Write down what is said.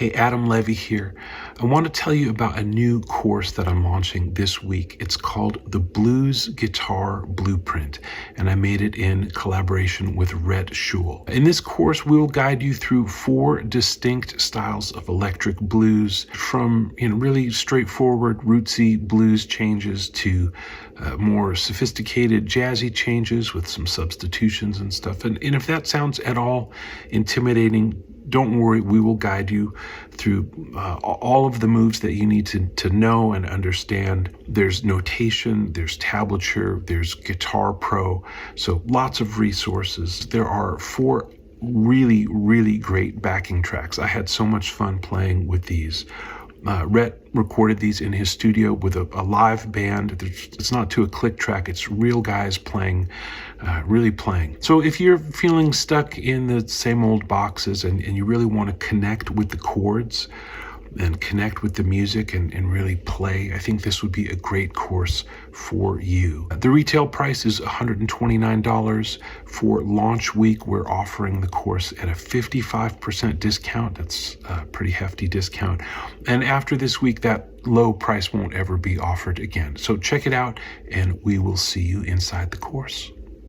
Hey, Adam Levy here. I want to tell you about a new course that I'm launching this week. It's called the Blues Guitar Blueprint, and I made it in collaboration with Rhett SHULL. In this course, we'll guide you through 4 distinct styles of electric blues, from really straightforward rootsy blues changes to more sophisticated jazzy changes with some substitutions and stuff. And if that sounds at all intimidating, don't worry, we will guide you through all of the moves that you need to know and understand. There's notation, there's tablature, there's Guitar Pro, so lots of resources. There are 4 really, really great backing tracks. I had so much fun playing with these. Rhett recorded these in his studio with a live band. It's not to a click track, it's real guys playing, really playing. So if you're feeling stuck in the same old boxes and you really want to connect with the chords and connect with the music and really play, I think this would be a great course for you. The retail price is $129. For launch week, we're offering the course at a 55% discount. That's a pretty hefty discount. And after this week, that low price won't ever be offered again. So check it out, and we will see you inside the course.